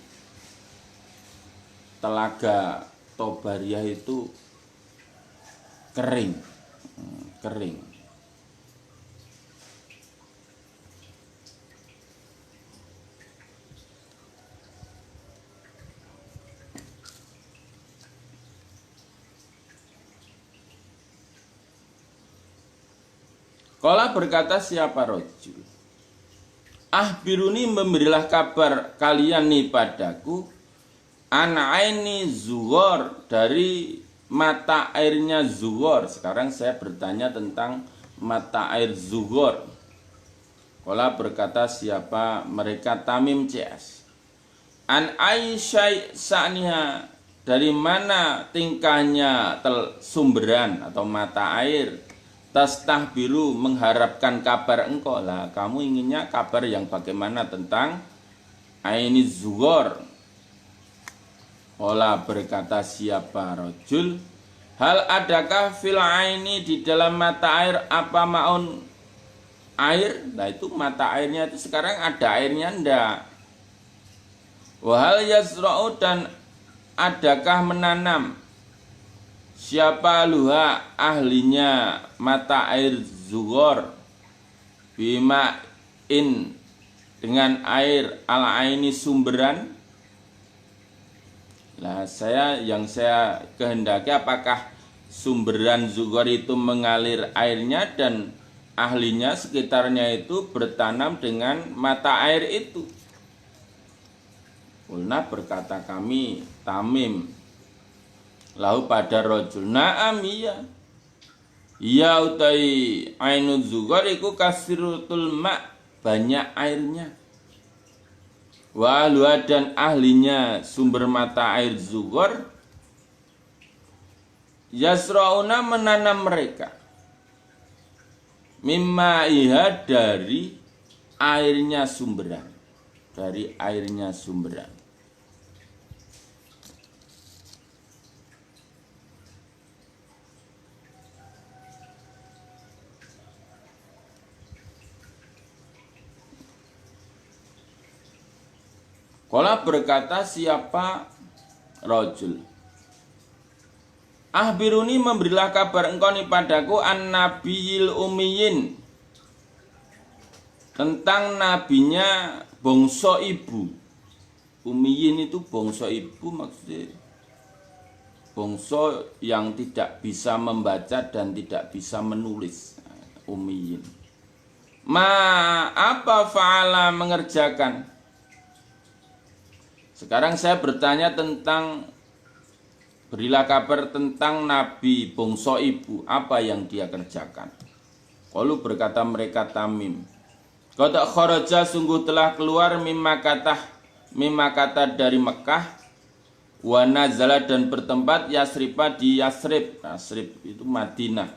Telaga Tobaria itu kering. Kering. Qala berkata siapa rojul? Ahbiruni memberilah kabar kalian nih padaku an aini zughor dari mata airnya zughor. Sekarang saya bertanya tentang mata air zughor. Qala berkata siapa mereka Tamim CS. An aisyai sa'niha dari mana tingkahnya sumberan atau mata air. Tastah biru mengharapkan kabar engkau lah. Kamu inginnya kabar yang bagaimana tentang aini zughor. Ola berkata siapa rojul. Hal adakah fil aini di dalam mata air apa maun air? Nah itu mata airnya itu sekarang ada airnya ndak. Wahal yazra'u dan adakah menanam? Siapa luha ahlinya mata air zughor bima in dengan air ala aini sumberan. Nah yang saya kehendaki apakah sumberan zughor itu mengalir airnya dan ahlinya sekitarnya itu bertanam dengan mata air itu. Ulna berkata kami Tamim lahu pada rojul na'am iya. Iya utai ainu zughor iku kasirutul ma banyak airnya. Wa ahluha dan ahlinya sumber mata air zughor yasrauna menanam mereka mimma iha dari airnya sumberan. Dari airnya sumberan. Qala berkata siapa rojul. Ahbiruni memberilah kabar engkau nih padaku an nabiyil ummiyin tentang nabinya bangsa ibu. Ummiyin itu bangsa ibu maksudnya bangsa yang tidak bisa membaca dan tidak bisa menulis. Ummiyin. Ma apa fa'ala mengerjakan? Sekarang saya bertanya tentang berilah kabar tentang Nabi bangsa ibu, apa yang dia kerjakan. Qalu berkata mereka Tamim. Qad kharaja sungguh telah keluar mimma kata dari Mekah wa nazala dan bertempat Yasriba di Yasrib. Yasrib itu Madinah.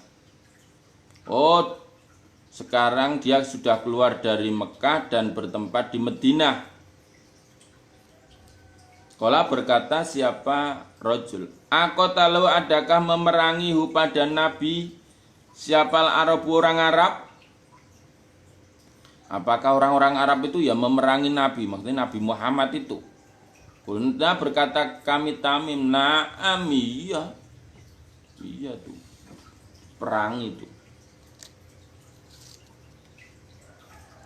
Oh, sekarang dia sudah keluar dari Mekah dan bertempat di Madinah. Qala berkata siapa rojul. Aqatalu adakah memerangi hu pada Nabi siapa Arabu orang Arab? Apakah orang-orang Arab itu ya memerangi Nabi? Maksudnya Nabi Muhammad itu. Qulna berkata kami Tamim na'am iya. Iya tuh. Perang itu.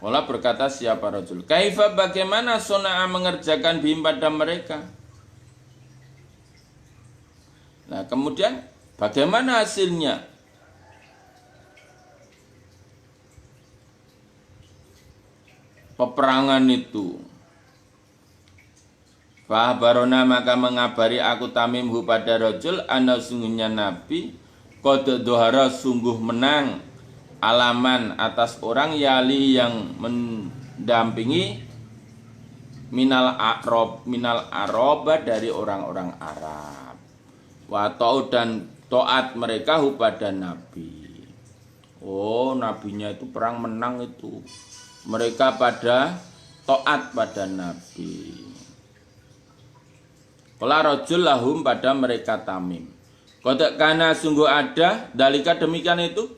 Qala berkata siapa rajul. Kaifa bagaimana suna'a mengerjakan bihim pada mereka? Nah kemudian bagaimana hasilnya? Peperangan itu. Fahbarona maka mengabari aku Tamim hu pada rojul ana sungguhnya Nabi qad dohara sungguh menang alaman atas orang yali yang mendampingi minal aroba dari orang-orang Arab. Wa ta'u dan taat mereka hu pada Nabi. Oh, nabinya itu perang menang itu. Mereka pada taat pada Nabi. Qala rajul lahum pada mereka Tamim. Qad kana sungguh ada dalika demikian itu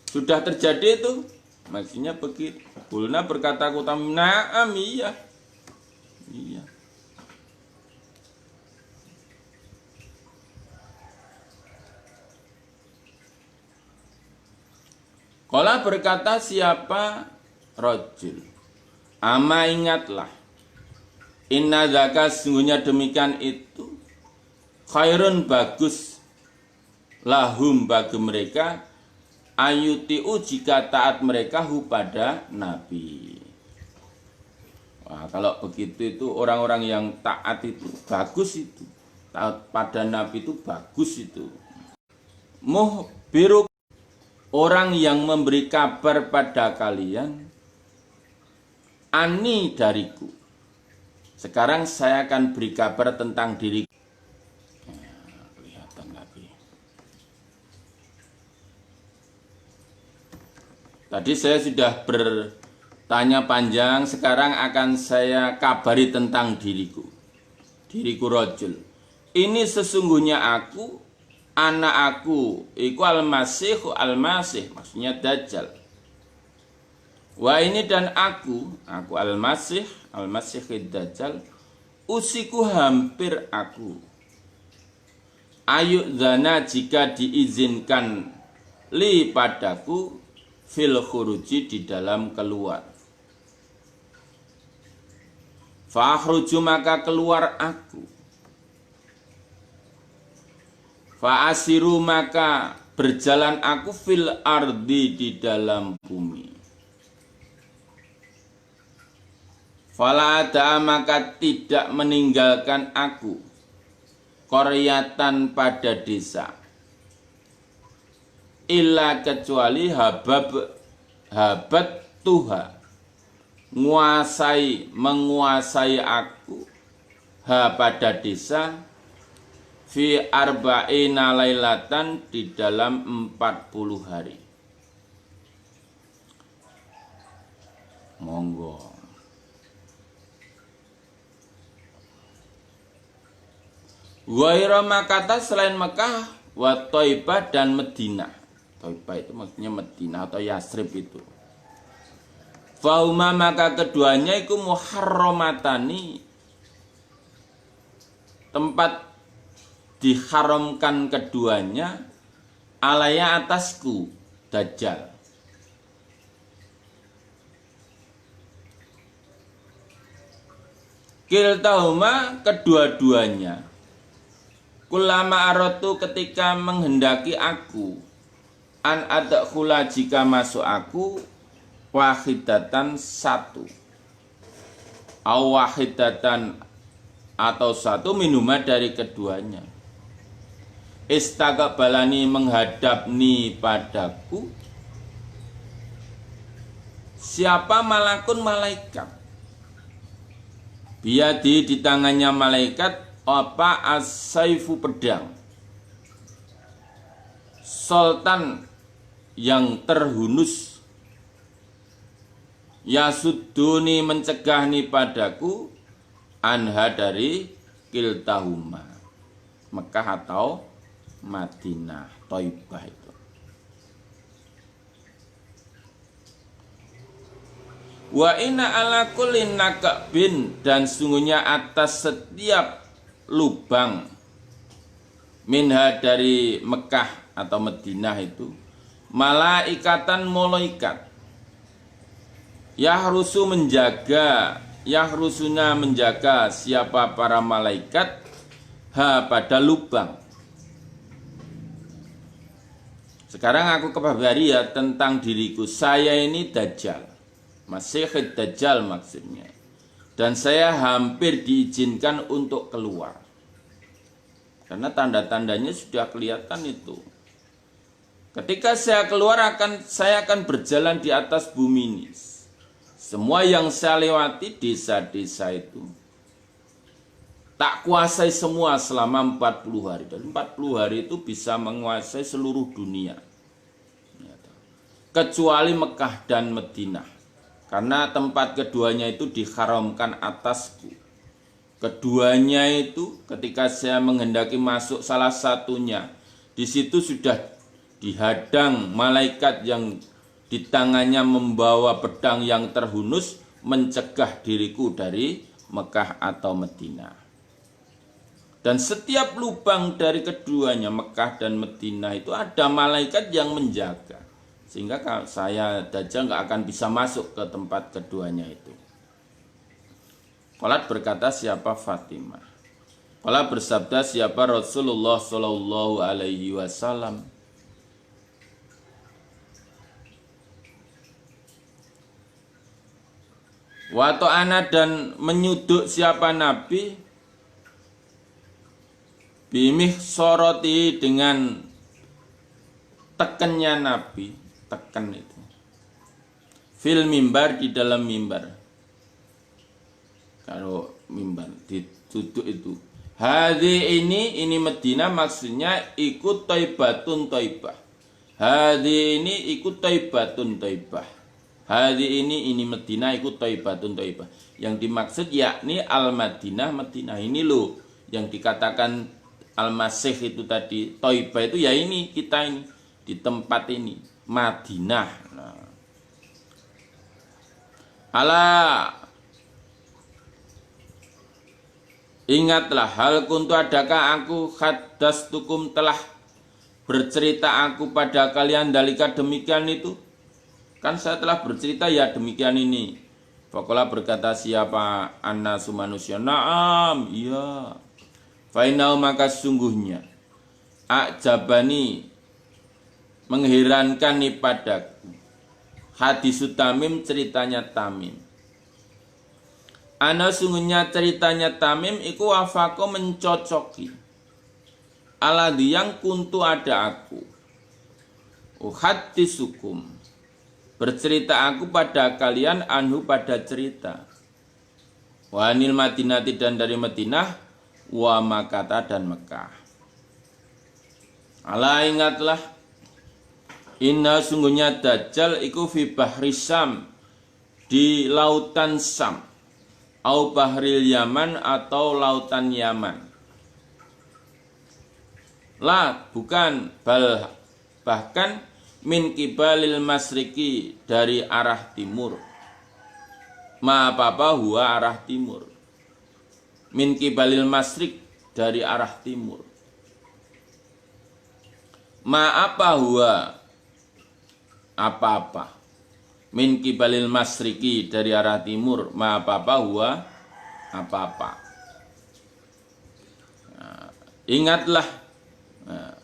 sudah terjadi itu. Maksudnya begitu. Kulna berkata ku Tamim, "Na'am iya." Iya. Qala berkata siapa rajul. Ama ingatlah. Inna zaka sungguhnya demikian itu khairun bagus lahum bagi mereka ayutiu jika taat mereka hu pada Nabi. Wah, kalau begitu itu orang-orang yang taat itu bagus itu. Taat pada Nabi itu bagus itu. Muhbiru orang yang memberi kabar pada kalian ani dariku. Sekarang saya akan beri kabar tentang diriku. Ya, kelihatan lagi. Tadi saya sudah bertanya panjang, sekarang akan saya kabari tentang diriku. Diriku rajul. Ini sesungguhnya aku, anak aku, iku al-masih, maksudnya Dajjal. Wah ini dan aku al-masih Dajjal, usiku hampir aku. Ayu zana jika diizinkan li padaku fil khuruji di dalam keluar. Fa'akhruju maka keluar aku. Fa'asiru maka berjalan aku fil ardi di dalam bumi. Fala ada maka tidak meninggalkan aku qaryatan pada desa illa kecuali habat tuha menguasai aku ha pada desa fi arba'ina lailatan di dalam 40 hari. Monggo. Ghaira Makkah selain Mekah wa Thaibah dan Madinah. Thaibah itu maksudnya Madinah atau Yasrib itu. Fauma maka keduanya itu muharramatani, tempat diharamkan keduanya alaya atasku Dajjal. Kiltahuma kedua-duanya. Kulama arotu ketika menghendaki aku an adkhula jika masuk aku wahidatan satu au wahidatan atau satu minuma dari keduanya istaqbalani menghadap ni padaku siapa malakun malaikat biadi di tangannya malaikat apa as-saifu pedang sultan yang terhunus yasuduni mencegah ni padaku anha dari kiltahuma Mekah atau Madinah Thaibah itu. Wa inna ala kulli nakabin dan sungguhnya atas setiap lubang minha dari Mekah atau Madinah itu malaikatan malaikat yahrusuna menjaga siapa para malaikat ha pada lubang. Sekarang aku kabari ya tentang diriku. Saya ini Dajjal, Masih Dajjal maksudnya. dan saya hampir diizinkan untuk keluar. Karena tanda-tandanya sudah kelihatan itu. Ketika saya keluar saya akan berjalan di atas bumi ini. Semua yang saya lewati desa-desa itu tak kuasai semua selama 40 hari. Dan 40 hari itu bisa menguasai seluruh dunia. Kecuali Mekah dan Madinah. Karena tempat keduanya itu diharamkan atasku. Keduanya itu ketika saya menghendaki masuk salah satunya, di situ sudah dihadang malaikat yang di tangannya membawa pedang yang terhunus mencegah diriku dari Mekah atau Madinah. Dan setiap lubang dari keduanya, Mekah dan Madinah, itu ada malaikat yang menjaga. Sehingga saya Dajjal nggak akan bisa masuk ke tempat keduanya itu. Qalat berkata siapa Fatimah. Qalat bersabda siapa Rasulullah Shallallahu Alaihi Wasallam. Wa ta'ana dan menyuduk siapa Nabi. Bimih soroti dengan tekennya Nabi, teken itu. Fil mimbar di dalam mimbar. Kalau mimbar ditutup itu. Hadi ini Madinah maksudnya ikut Thaibatun Thaibah. Hadi ini ikut Thaibatun Thaibah. Hadi ini Madinah ikut Thaibatun Thaibah. Yang dimaksud yakni Al-Madinah, Madinah ini loh yang dikatakan Al-Masih itu tadi, Thaibah itu ya ini, kita ini, di tempat ini, Madinah. Nah. Ingatlah, hal kuntu adakah aku haddastukum telah bercerita aku pada kalian dalika demikian itu. Kan saya telah bercerita ya demikian ini. Faqala berkata siapa annasu manusia, na'am, iya. Fainau maka sungguhnya ajabani mengherankan nih padaku hadis Tamim ceritanya Tamim. Ana sungguhnya ceritanya Tamim iku wafako mencocoki aladhi yang kuntu ada aku uhaddisukum bercerita aku pada kalian anhu pada cerita wanil Madinati dan dari Madinah wa Makkah dan Mekah. Ala ingatlah inna sungguhnya Dajjal iku fi bahri Syam di lautan Syam au bahril Yaman atau lautan Yaman. La bukan bahkan min kibalil masriki dari arah timur. Ma apa huwa arah timur. Min kibalil masrik dari arah timur. Ma apa huwa apa-apa. Min kibalil masriki dari arah timur. Ma apa huwa apa-apa. Nah, ingatlah. Nah,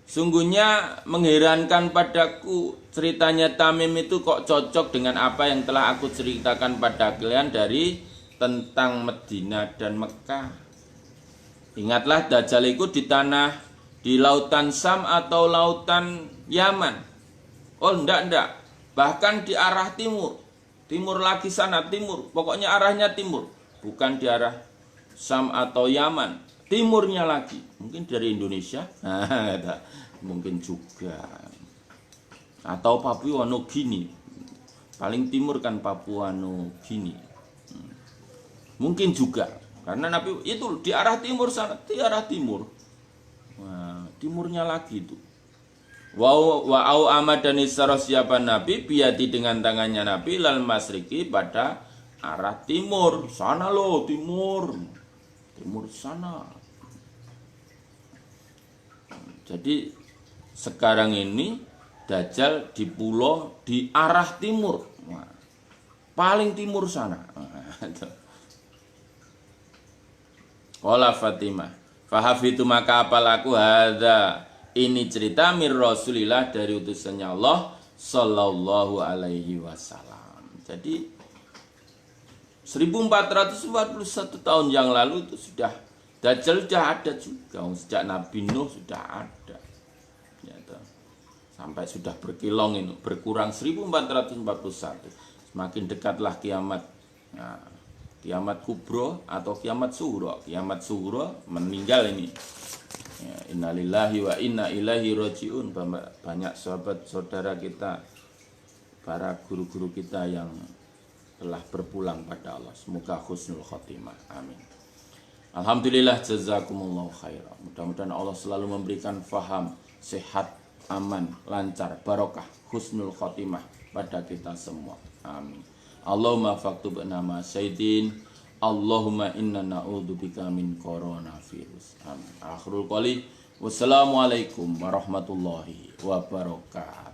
sungguhnya mengherankan padaku ceritanya Tamim itu kok cocok dengan apa yang telah aku ceritakan pada kalian dari tentang Madinah dan Mekah. Ingatlah Dajjal itu di tanah di lautan Syam atau lautan Yaman. Oh enggak. Bahkan di arah timur. Timur lagi sana timur. Pokoknya arahnya timur. Bukan di arah Syam atau Yaman. Timurnya lagi. Mungkin dari Indonesia. Nah, mungkin juga. Atau Papua Nugini. Paling timur kan Papua Nugini. Mungkin juga karena Nabi itu di arah timur sana, di arah timur. Nah, timurnya lagi itu. Wa'au amad dan isyarat siapa Nabi biati dengan tangannya Nabi lal masriki pada arah timur. Sana loh timur. Timur sana. Jadi sekarang ini Dajjal di pulau di arah timur. Nah, paling timur sana. Qala Fatimah, fahafitu maka apalaku hadza ini cerita mir Rasulillah dari utusannya Allah sallallahu alaihi wasallam. Jadi 1441 tahun yang lalu itu sudah Dajjal sudah ada juga. Sejak Nabi Nuh sudah ada. Ya, sampai sudah berkilong ini, berkurang 1441. Semakin dekatlah kiamat. Nah, kiamat kubro atau kiamat sughra. Kiamat sughra meninggal ini. Ya, innalillahi wa inna ilaihi rajiun. Banyak sahabat saudara kita, para guru-guru kita yang telah berpulang pada Allah. Semoga husnul khotimah. Amin. Alhamdulillah, jazakumullahu khairan. Mudah-mudahan Allah selalu memberikan faham, sehat, aman, lancar, barokah, husnul khotimah pada kita semua. Amin. Allahumma faktub nama sayyidin. Allahumma inna na'udzubika min coronavirus. Amin. Akhirul qali. Wassalamualaikum warahmatullahi wabarakatuh.